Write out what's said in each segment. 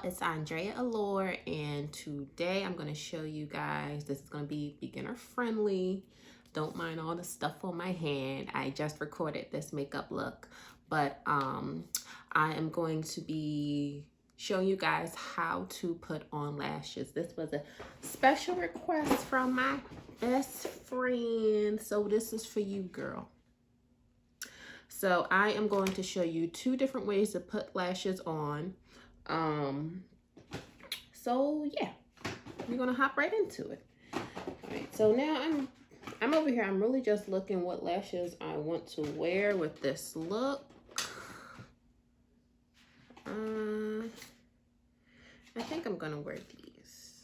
it's Andrea Allure, and today I'm going to show you guys, this is going to be beginner friendly. Don't mind all the stuff on my hand. I just recorded this makeup look, but I am going to be showing you guys how to put on lashes. This was a special request from my best friend, so this is for you, girl. So I am going to show you two different ways to put lashes on. So yeah, we're gonna hop right into it. All right, so now I'm over here. I'm really just looking what lashes I want to wear with this look. I think I'm gonna wear these.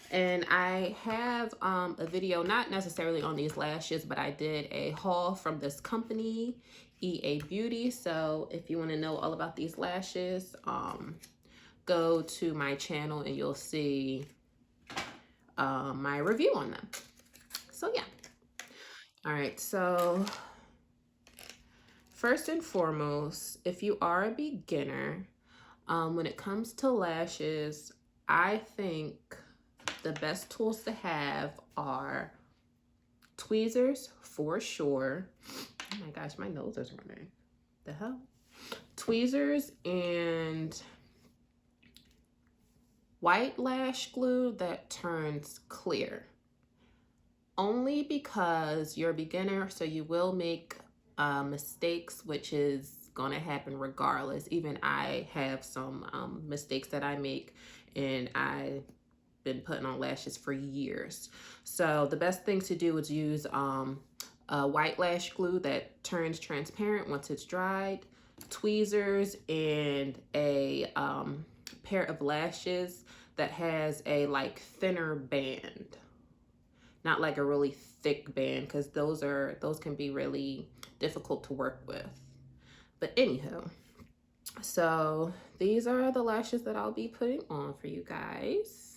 And I have a video, not necessarily on these lashes, but I did a haul from this company, EA Beauty. So if you want to know all about these lashes, go to my channel and you'll see my review on them. So yeah. All right, so first and foremost, if you are a beginner, when it comes to lashes, I think the best tools to have are tweezers for sure. Oh my gosh, my nose is running. The hell? Tweezers and white lash glue that turns clear. Only because you're a beginner, so you will make mistakes, which is gonna happen regardless. Even I have some mistakes that I make, and I've been putting on lashes for years. So the best thing to do is use a white lash glue that turns transparent once it's dried, tweezers, and a pair of lashes that has a like thinner band, not like a really thick band, because those can be really difficult to work with. But anywho, so these are the lashes that I'll be putting on for you guys.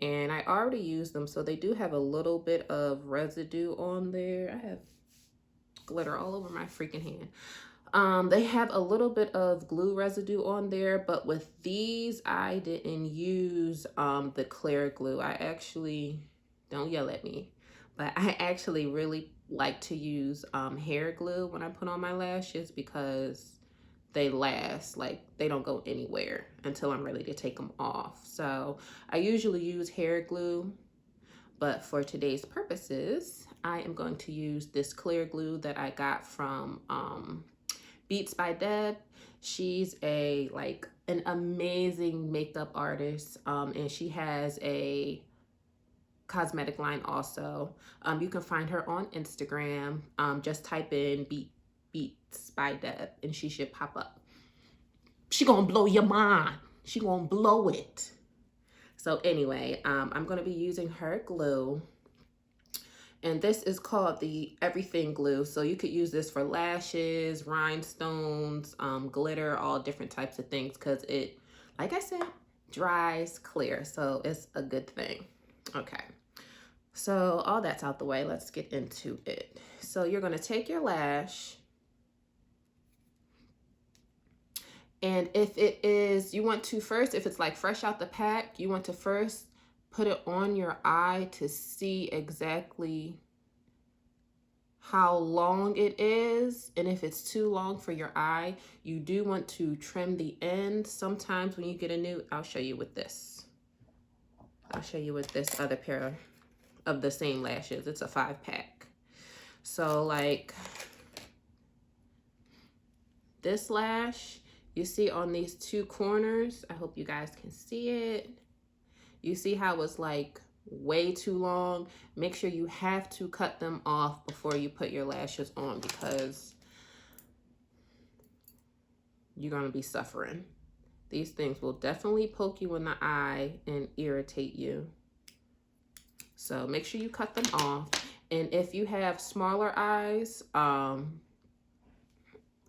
And I already used them, so they do have a little bit of residue on there. I have glitter all over my freaking hand. They have a little bit of glue residue on there, but with these, I didn't use the clear glue. I actually, don't yell at me, but I actually really like to use hair glue when I put on my lashes because they last, like they don't go anywhere until I'm ready to take them off. So I usually use hair glue, but for today's purposes, I am going to use this clear glue that I got from Beats by Deb. She's an amazing makeup artist, and she has a cosmetic line also. You can find her on Instagram. Just type in Beats by Deb and she should pop up. She gonna blow your mind. She gonna blow it. So anyway, I'm gonna be using her glue, and this is called the Everything Glue. So you could use this for lashes, rhinestones, glitter, all different types of things, because it, like I said, dries clear, so it's a good thing. Okay, so all that's out the way, let's get into it. So you're gonna take your lash, and if it is, you want to first, if it's like fresh out the pack, you want to first put it on your eye to see exactly how long it is. And if it's too long for your eye, you do want to trim the end. Sometimes when you get a new, I'll show you with this. I'll show you with this other pair of the same lashes. It's a 5-pack. So like this lash, you see on these two corners, I hope you guys can see it. You see how it's like way too long? Make sure you have to cut them off before you put your lashes on, because you're gonna be suffering. These things will definitely poke you in the eye and irritate you. So make sure you cut them off. And if you have smaller eyes,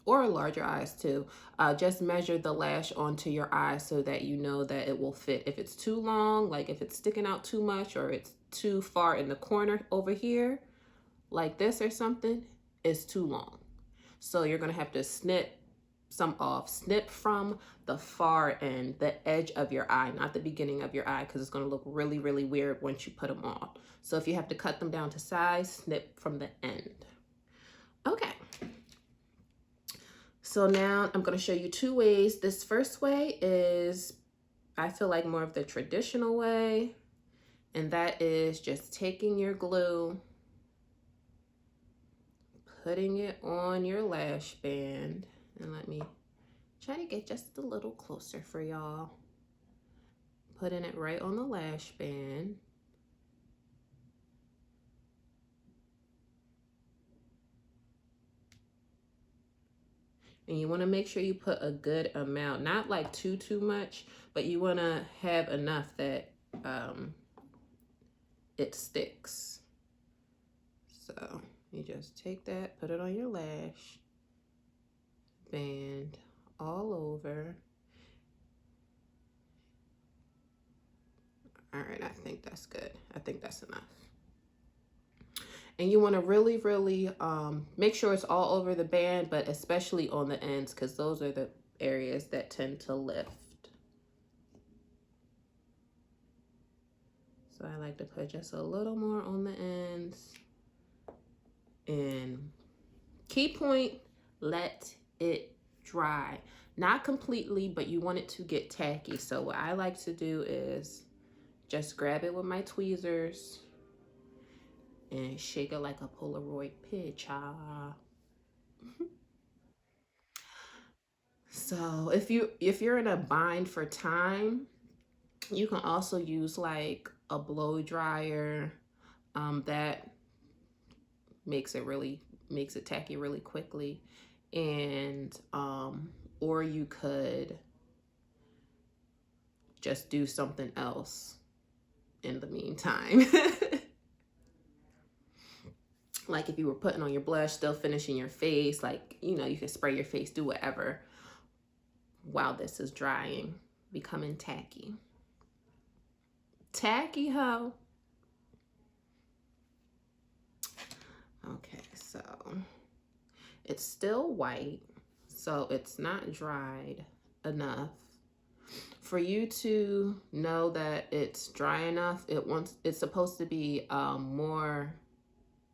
or larger eyes too, just measure the lash onto your eye so that you know that it will fit. If it's too long, like if it's sticking out too much, or it's too far in the corner over here, like this or something, it's too long. So you're gonna have to snip some off. Snip from the far end, the edge of your eye, not the beginning of your eye, because it's going to look really, really weird once you put them on. So if you have to cut them down to size, snip from the end. Okay. So now I'm going to show you two ways. This first way is, I feel like, more of the traditional way, and that is just taking your glue, putting it on your lash band, and let me try to get just a little closer for y'all. Putting it right on the lash band. And you want to make sure you put a good amount, not like too much, but you want to have enough that it sticks. So you just take that, put it on your lash band all over. All right, I think that's good. I think that's enough. And you want to really, really make sure it's all over the band, but especially on the ends, because those are the areas that tend to lift. So I like to put just a little more on the ends. And key point, let it dry. Not completely, but you want it to get tacky. So what I like to do is just grab it with my tweezers and shake it like a Polaroid picture. So if you're in a bind for time, you can also use like a blow dryer. That makes it tacky really quickly. And or you could just do something else in the meantime. Like if you were putting on your blush, still finishing your face, like, you know, you can spray your face, do whatever while this is drying, becoming tacky. Tacky hoe. Okay, so it's still white, so it's not dried enough for you to know that it's dry enough. It's supposed to be more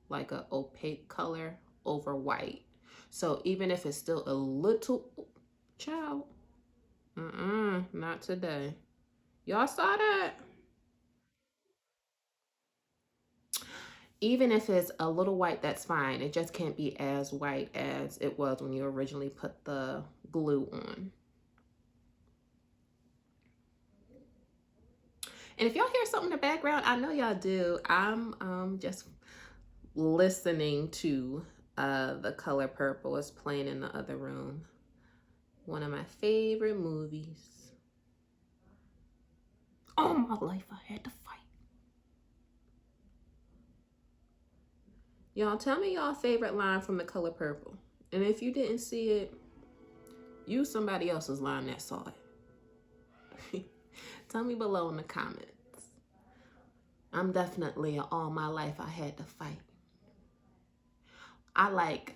like an opaque color over white. So even if it's still a little, child, not today. Y'all saw that? Even if it's a little white, that's fine. It just can't be as white as it was when you originally put the glue on. And if y'all hear something in the background, I know y'all do. I'm just listening to The Color Purple. Is playing in the other room. One of my favorite movies. All my life I had to fight. Y'all tell me y'all favorite line from The Color Purple. And if you didn't see it, use somebody else's line that saw it. Tell me below in the comments. I'm definitely all my life I had to fight. I like,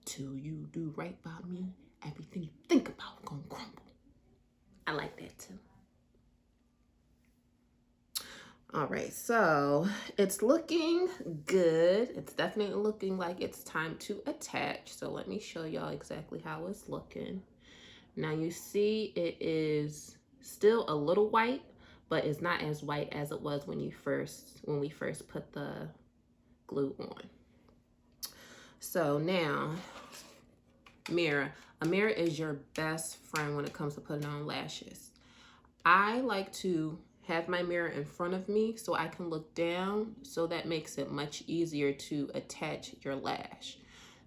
till you do right by me, everything you think about gonna crumble. I like that too. All right, so it's looking good. It's definitely looking like it's time to attach. So let me show y'all exactly how it's looking. Now you see it is still a little white, but it's not as white as it was when we first put the glue on. So now, mirror. A mirror is your best friend when it comes to putting on lashes. I like to have my mirror in front of me so I can look down, so that makes it much easier to attach your lash.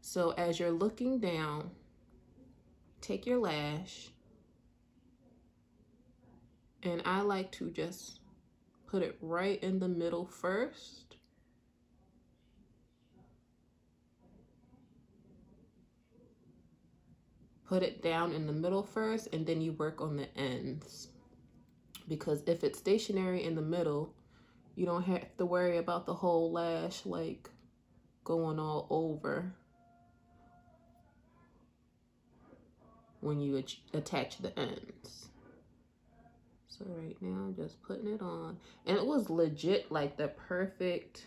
So as you're looking down, take your lash, and I like to just put it right in the middle first. Put it down in the middle first, and then you work on the ends. Because if it's stationary in the middle, you don't have to worry about the whole lash like going all over. when you attach the ends. So right now I'm just putting it on, and it was legit like the perfect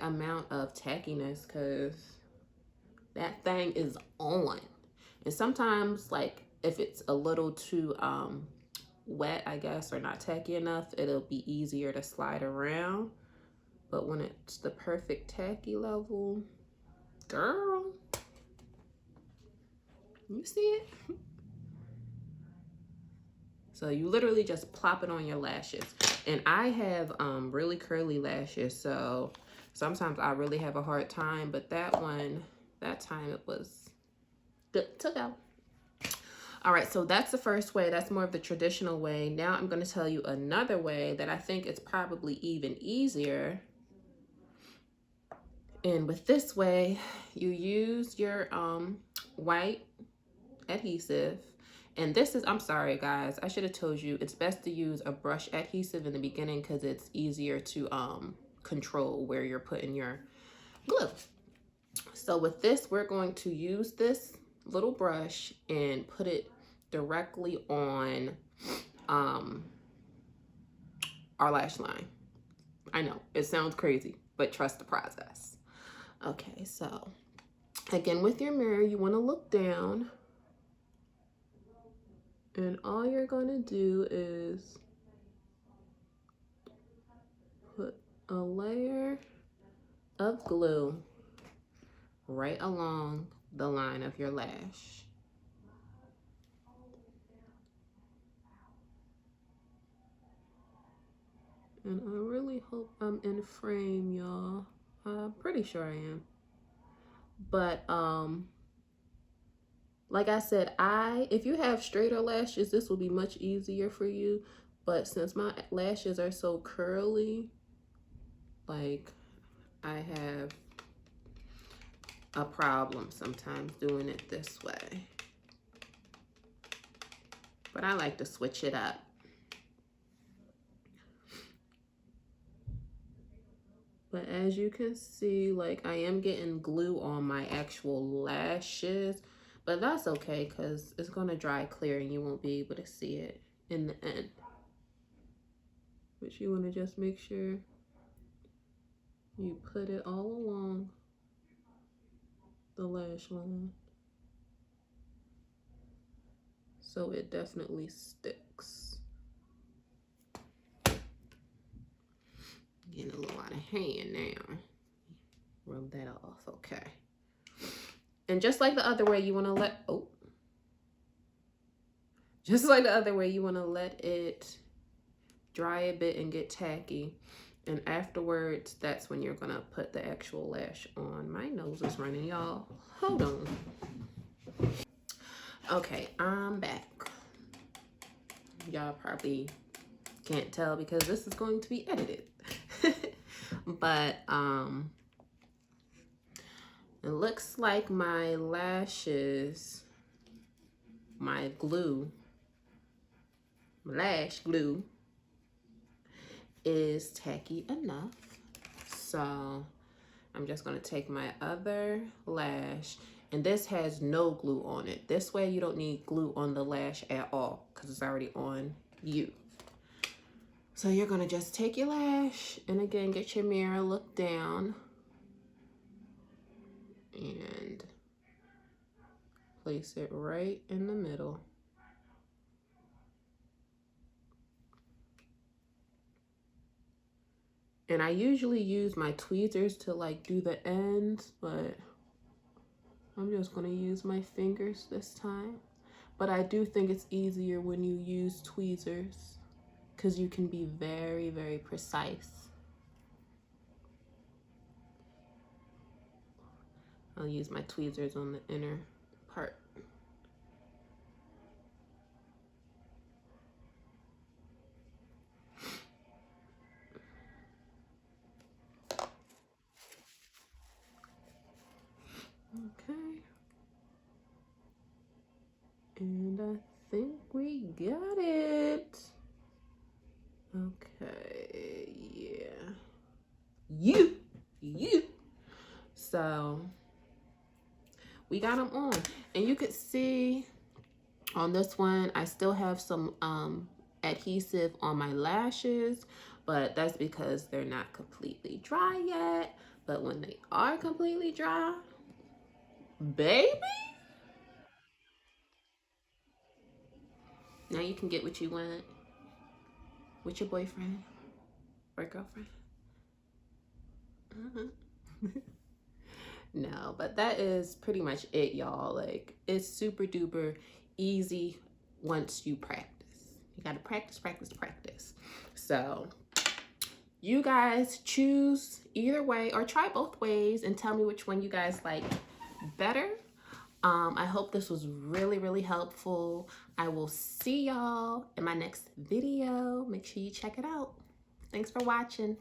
amount of tackiness, because that thing is on. And sometimes, like, if it's a little too wet, I guess, or not tacky enough, it'll be easier to slide around. But when it's the perfect tacky level, girl, you see it? So you literally just plop it on your lashes. And I have really curly lashes, so sometimes I really have a hard time, but that time it was good to go. All right, so that's the first way. That's more of the traditional way. Now I'm going to tell you another way that I think is probably even easier. And with this way, you use your white adhesive. And this is, I'm sorry guys, I should have told you, it's best to use a brush adhesive in the beginning because it's easier to control where you're putting your glue. So with this, we're going to use this little brush and put it directly on our lash line. I know, it sounds crazy, but trust the process. Okay, so again, with your mirror, you want to look down, and all you're going to do is put a layer of glue right along the line of your lash. And I really hope I'm in frame, y'all. I'm pretty sure I am. But like I said, if you have straighter lashes, this will be much easier for you. But since my lashes are so curly, like, I have a problem sometimes doing it this way. But I like to switch it up. But as you can see, like, I am getting glue on my actual lashes, but that's okay because it's going to dry clear and you won't be able to see it in the end. But you want to just make sure you put it all along the lash line so it definitely sticks. Getting a little out of hand now. Rub that off, okay. And just like the other way, you want to let, just like the other way, you want to let it dry a bit and get tacky. And afterwards, that's when you're going to put the actual lash on. My nose is running, y'all. Hold on. Okay, I'm back. Y'all probably can't tell because this is going to be edited. But it looks like my lashes, my glue, lash glue is tacky enough. So I'm just going to take my other lash, and this has no glue on it. This way you don't need glue on the lash at all because it's already on you. So you're going to just take your lash, and again, get your mirror, look down, and place it right in the middle. And I usually use my tweezers to like do the ends, but I'm just gonna use my fingers this time. But I do think it's easier when you use tweezers because you can be very, very precise. I'll use my tweezers on the inner part. Okay. And I think we got it. Okay, yeah. You. So we got them on. And you could see on this one, I still have some adhesive on my lashes, but that's because they're not completely dry yet. But when they are completely dry, baby, now you can get what you want with your boyfriend or girlfriend. No, but that is pretty much it, y'all. Like, it's super duper easy once you practice. You gotta practice, practice, practice. So you guys choose either way or try both ways and tell me which one you guys like better. I hope this was really, really helpful. I will see y'all in my next video. Make sure you check it out. Thanks for watching.